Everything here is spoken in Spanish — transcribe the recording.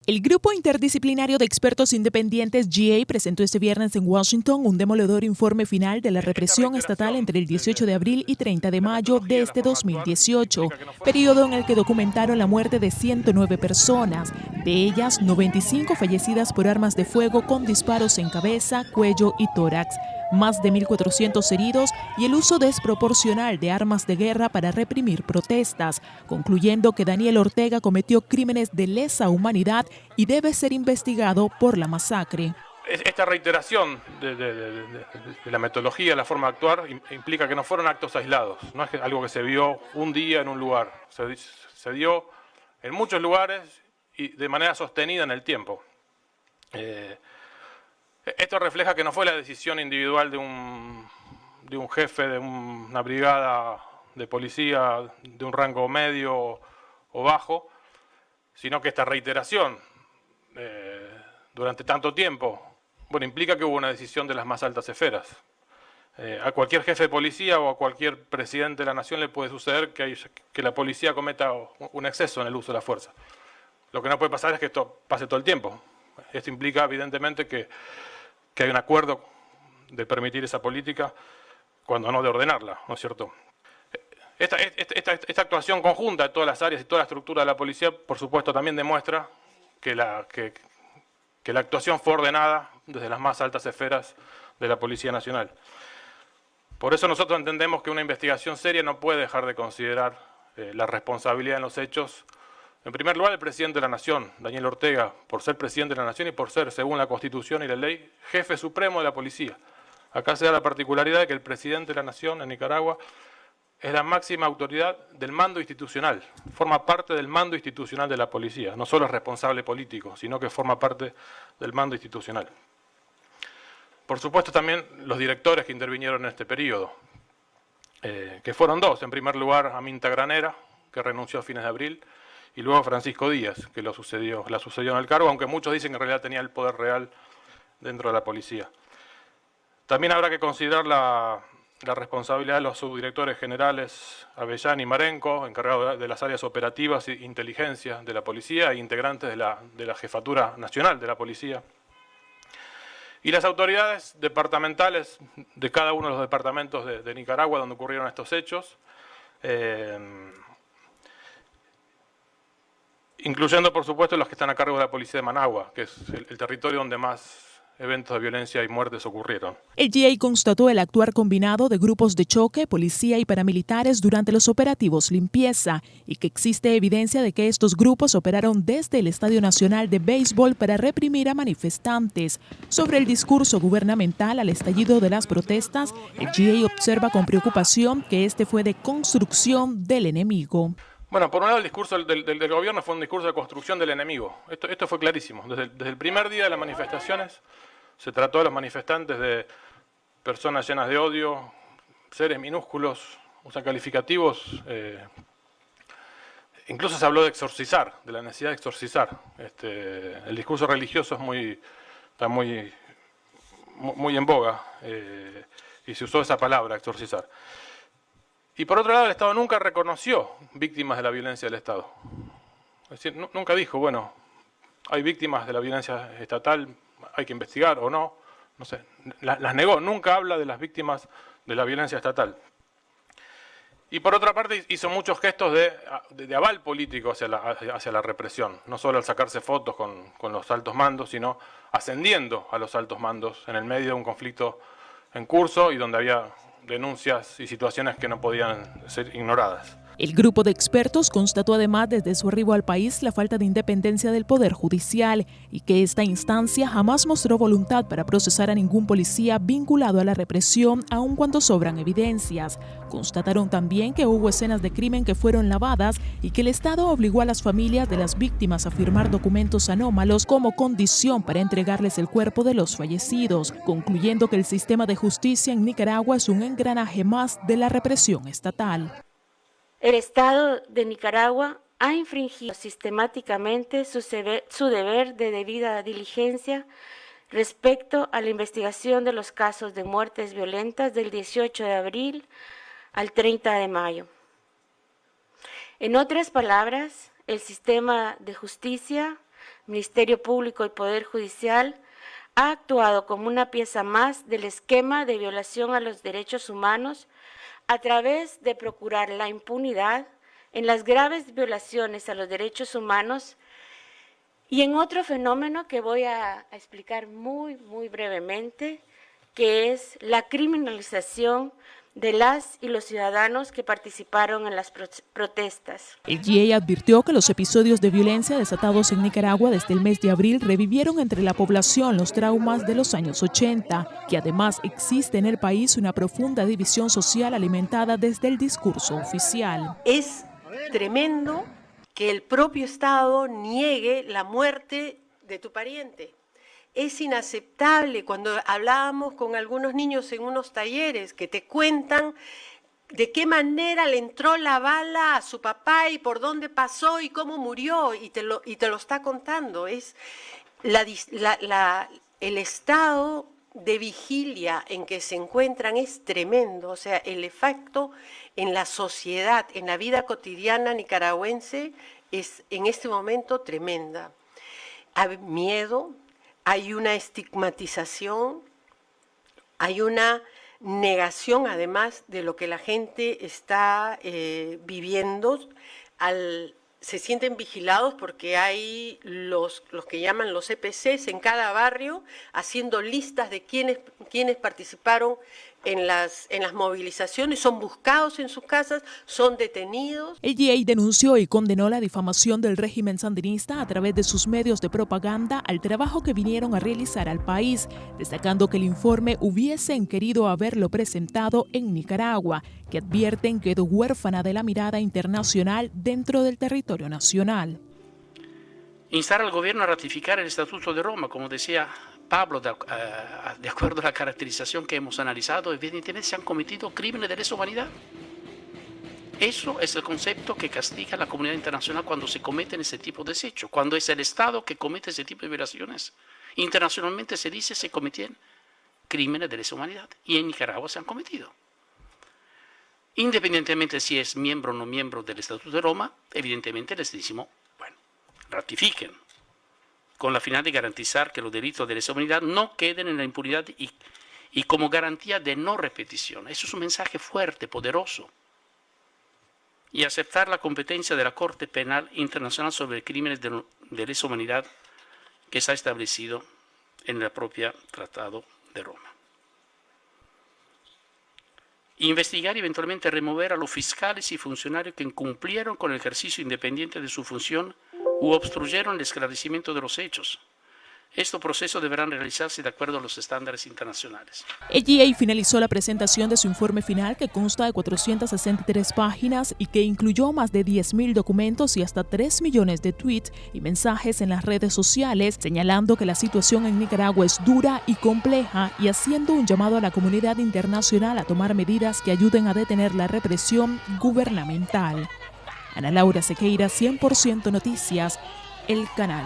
El Grupo Interdisciplinario de Expertos Independientes GA presentó este viernes en Washington un demoledor informe final de la represión estatal entre el 18 de abril y 30 de mayo de este 2018, periodo en el que documentaron la muerte de 109 personas, de ellas 95 fallecidas por armas de fuego con disparos en cabeza, cuello y tórax, más de 1.400 heridos y el uso desproporcional de armas de guerra para reprimir protestas, concluyendo que Daniel Ortega cometió crímenes de lesa humanidad y debe ser investigado por la masacre. Esta reiteración de la metodología, la forma de actuar, implica que no fueron actos aislados, no es algo que se vio un día en un lugar, se dio en muchos lugares y de manera sostenida en el tiempo. Esto refleja que no fue la decisión individual de un jefe de una brigada de policía de un rango medio o bajo, sino que esta reiteración durante tanto tiempo, implica que hubo una decisión de las más altas esferas. A cualquier jefe de policía o a cualquier presidente de la nación le puede suceder que la policía cometa un exceso en el uso de la fuerza. Lo que no puede pasar es que esto pase todo el tiempo. Esto implica evidentemente que hay un acuerdo de permitir esa política, cuando no de ordenarla, ¿no es cierto? Esta actuación conjunta de todas las áreas y toda la estructura de la policía, por supuesto, también demuestra que la actuación fue ordenada desde las más altas esferas de la Policía Nacional. Por eso nosotros entendemos que una investigación seria no puede dejar de considerar la responsabilidad en los hechos. En primer lugar, el presidente de la Nación, Daniel Ortega, por ser presidente de la Nación y por ser, según la Constitución y la ley, jefe supremo de la policía. Acá se da la particularidad de que el presidente de la Nación en Nicaragua es la máxima autoridad del mando institucional, forma parte del mando institucional de la policía, no solo es responsable político, sino que forma parte del mando institucional. Por supuesto también los directores que intervinieron en este periodo, que fueron dos, en primer lugar Aminta Granera, que renunció a fines de abril, y luego Francisco Díaz, que la sucedió en el cargo, aunque muchos dicen que en realidad tenía el poder real dentro de la policía. También habrá que considerar la responsabilidad de los subdirectores generales Avellán y Marenco, encargados de las áreas operativas e inteligencia de la policía e integrantes de la Jefatura Nacional de la Policía. Y las autoridades departamentales de cada uno de los departamentos de Nicaragua donde ocurrieron estos hechos, incluyendo, por supuesto, los que están a cargo de la policía de Managua, que es el territorio donde más eventos de violencia y muertes ocurrieron. El GA constató el actuar combinado de grupos de choque, policía y paramilitares durante los operativos limpieza y que existe evidencia de que estos grupos operaron desde el Estadio Nacional de Béisbol para reprimir a manifestantes. Sobre el discurso gubernamental al estallido de las protestas, el GA observa con preocupación que este fue de construcción del enemigo. Bueno, por un lado el discurso del gobierno fue un discurso de construcción del enemigo. Esto fue clarísimo. Desde el primer día de las manifestaciones se trató a los manifestantes de personas llenas de odio, seres minúsculos, usan calificativos. Incluso se habló de exorcizar, de la necesidad de exorcizar. El discurso religioso está muy en boga y se usó esa palabra, exorcizar. Y por otro lado, el Estado nunca reconoció víctimas de la violencia del Estado. Es decir, nunca dijo, bueno, hay víctimas de la violencia estatal, hay que investigar o no. No sé, las negó, nunca habla de las víctimas de la violencia estatal. Y por otra parte hizo muchos gestos de aval político hacia la represión, no solo al sacarse fotos con los altos mandos, sino ascendiendo a los altos mandos en el medio de un conflicto en curso y donde había denuncias y situaciones que no podían ser ignoradas. El grupo de expertos constató además desde su arribo al país la falta de independencia del Poder Judicial y que esta instancia jamás mostró voluntad para procesar a ningún policía vinculado a la represión, aun cuando sobran evidencias. Constataron también que hubo escenas de crimen que fueron lavadas y que el Estado obligó a las familias de las víctimas a firmar documentos anómalos como condición para entregarles el cuerpo de los fallecidos, concluyendo que el sistema de justicia en Nicaragua es un engranaje más de la represión estatal. El Estado de Nicaragua ha infringido sistemáticamente su deber de debida diligencia respecto a la investigación de los casos de muertes violentas del 18 de abril al 30 de mayo. En otras palabras, el sistema de justicia Ministerio Público y Poder Judicial ha actuado como una pieza más del esquema de violación a los derechos humanos a través de procurar la impunidad en las graves violaciones a los derechos humanos y en otro fenómeno que voy a explicar muy brevemente, que es la criminalización de las y los ciudadanos que participaron en las protestas. El GIEI advirtió que los episodios de violencia desatados en Nicaragua desde el mes de abril revivieron entre la población los traumas de los años 80, que además existe en el país una profunda división social alimentada desde el discurso oficial. Es tremendo que el propio Estado niegue la muerte de tu pariente. Es inaceptable. Cuando hablábamos con algunos niños en unos talleres que te cuentan de qué manera le entró la bala a su papá y por dónde pasó y cómo murió, y te lo está contando. Es el estado de vigilia en que se encuentran es tremendo. O sea, el efecto en la sociedad, en la vida cotidiana nicaragüense es en este momento tremenda. Hay miedo, hay una estigmatización, hay una negación además de lo que la gente está viviendo. Se sienten vigilados porque hay los que llaman los EPCs en cada barrio haciendo listas de quienes participaron en las movilizaciones, son buscados en sus casas, son detenidos. El GIEI denunció y condenó la difamación del régimen sandinista a través de sus medios de propaganda al trabajo que vinieron a realizar al país, destacando que el informe hubiesen querido haberlo presentado en Nicaragua, que advierten quedó huérfana de la mirada internacional dentro del territorio nacional. Instar al gobierno a ratificar el Estatuto de Roma, como decía Pablo, de acuerdo a la caracterización que hemos analizado, evidentemente se han cometido crímenes de lesa humanidad. Eso es el concepto que castiga a la comunidad internacional cuando se cometen ese tipo de hechos, cuando es el Estado que comete ese tipo de violaciones. Internacionalmente se dice que se cometían crímenes de lesa humanidad y en Nicaragua se han cometido. Independientemente si es miembro o no miembro del Estatuto de Roma, evidentemente les decimos, bueno, ratifiquen, con la finalidad de garantizar que los delitos de lesa humanidad no queden en la impunidad y como garantía de no repetición. Eso es un mensaje fuerte, poderoso. Y aceptar la competencia de la Corte Penal Internacional sobre crímenes de lesa humanidad que está establecido en el propio Tratado de Roma. Investigar y eventualmente remover a los fiscales y funcionarios que incumplieron con el ejercicio independiente de su función u obstruyeron el esclarecimiento de los hechos. Estos procesos deberán realizarse de acuerdo a los estándares internacionales. El GIEI finalizó la presentación de su informe final, que consta de 463 páginas y que incluyó más de 10.000 documentos y hasta 3 millones de tweets y mensajes en las redes sociales, señalando que la situación en Nicaragua es dura y compleja y haciendo un llamado a la comunidad internacional a tomar medidas que ayuden a detener la represión gubernamental. Ana Laura Sequeira, 100% Noticias, El Canal.